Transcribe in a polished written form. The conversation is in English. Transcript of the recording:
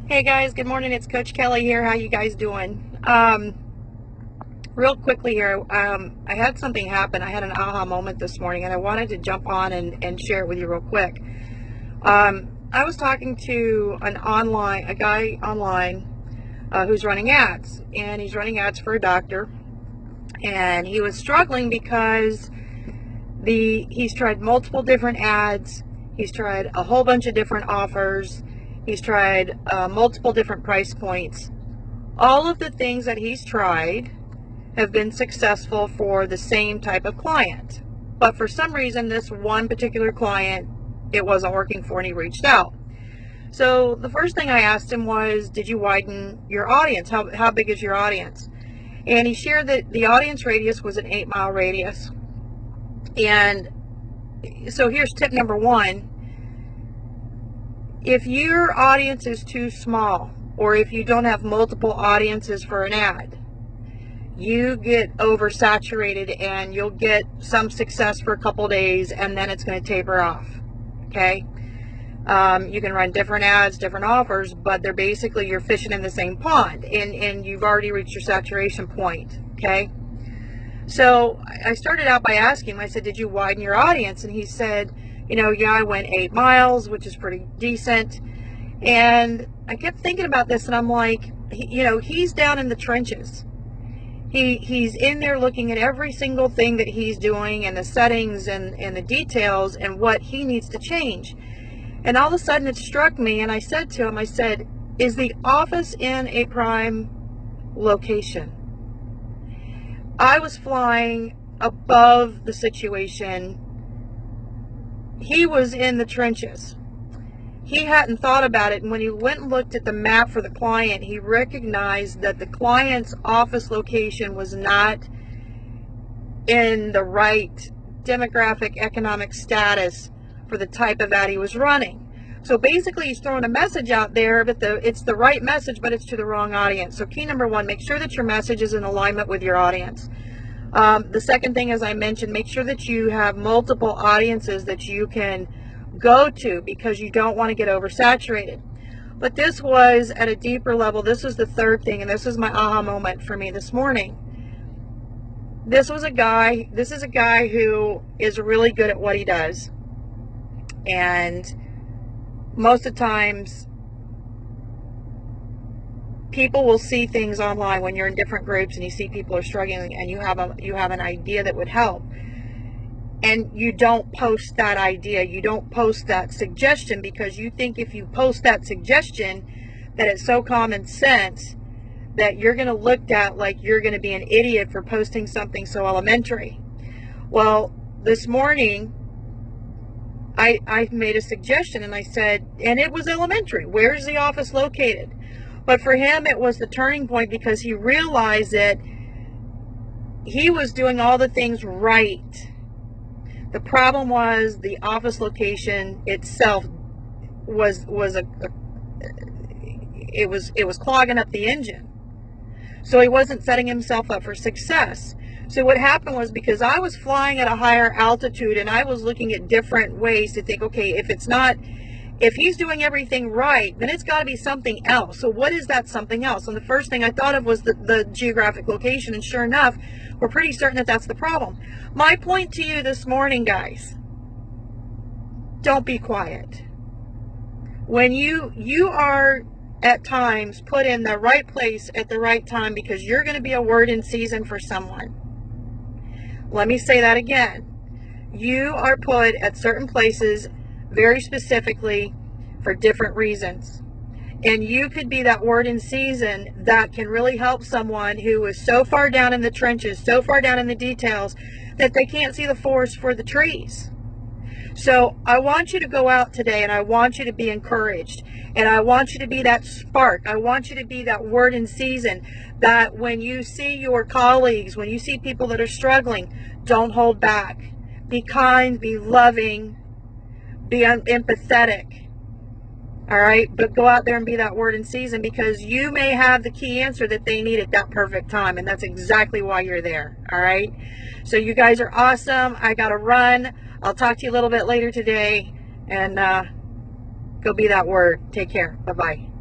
Hey guys, good morning. It's Coach Kelly here. How you guys doing? Real quickly here, I had something happen. I had an aha moment this morning, and I wanted to jump on and share it with you real quick. I was talking to a guy online who's running ads, and he's running ads for a doctor, and he was struggling because he's tried multiple different ads. He's tried a whole bunch of different offers. He's tried multiple different price points. All of the things that he's tried have been successful for the same type of client. But for some reason, this one particular client, it wasn't working for, and he reached out. So the first thing I asked him was, did you widen your audience? How big is your audience? And he shared that the audience radius was an 8-mile radius. And so here's tip number one. If your audience is too small, or if you don't have multiple audiences for an ad, you get oversaturated and you'll get some success for a couple days and then it's going to taper off. Okay? You can run different ads, different offers, but they're basically, you're fishing in the same pond, and you've already reached your saturation point. Okay? So I started out by asking him, I said, did you widen your audience? And he said, yeah, I went 8 miles, which is pretty decent. And I kept thinking about this, and I'm like, he's down in the trenches. He's in there looking at every single thing that he's doing, and the settings and the details and what he needs to change. And all of a sudden it struck me, and I said to him, is the office in a prime location? I was flying above the situation. He was in the trenches. He hadn't thought about it, and when he went and looked at the map for the client, he recognized that the client's office location was not in the right demographic, economic status for the type of ad he was running. So basically he's throwing a message out there, but it's the right message, but it's to the wrong audience. So key number one, make sure that your message is in alignment with your audience. The second thing, as I mentioned, make sure that you have multiple audiences that you can go to, because you don't want to get oversaturated. But this was at a deeper level. This was the third thing, and this is my aha moment for me this morning. This is a guy who is really good at what he does. And most of the times, people will see things online when you're in different groups and you see people are struggling, and you have an idea that would help, and you don't post that idea, you don't post that suggestion, because you think if you post that suggestion that it's so common sense that you're going to look at like you're going to be an idiot for posting something so elementary. Well, this morning I made a suggestion, and I said, and it was elementary, where's the office located? But for him, it was the turning point, because he realized that he was doing all the things right. The problem was the office location itself was clogging up the engine. So he wasn't setting himself up for success. So what happened was, because I was flying at a higher altitude and I was looking at different ways to think, okay, if he's doing everything right, then it's got to be something else. So what is that something else? And the first thing I thought of was the geographic location. And sure enough, we're pretty certain that that's the problem. My point to you this morning, guys, don't be quiet. When you are at times put in the right place at the right time, because you're going to be a word in season for someone. Let me say that again. You are put at certain places very specifically for different reasons. And you could be that word in season that can really help someone who is so far down in the trenches, so far down in the details, that they can't see the forest for the trees. So I want you to go out today, and I want you to be encouraged. And I want you to be that spark. I want you to be that word in season, that when you see your colleagues, when you see people that are struggling, don't hold back. Be kind, be loving, be empathetic. All right, but go out there and be that word in season, because you may have the key answer that they need at that perfect time, and that's exactly why you're there. All right, so you guys are awesome. I gotta run. I'll talk to you a little bit later today, and go be that word. Take care. Bye-bye.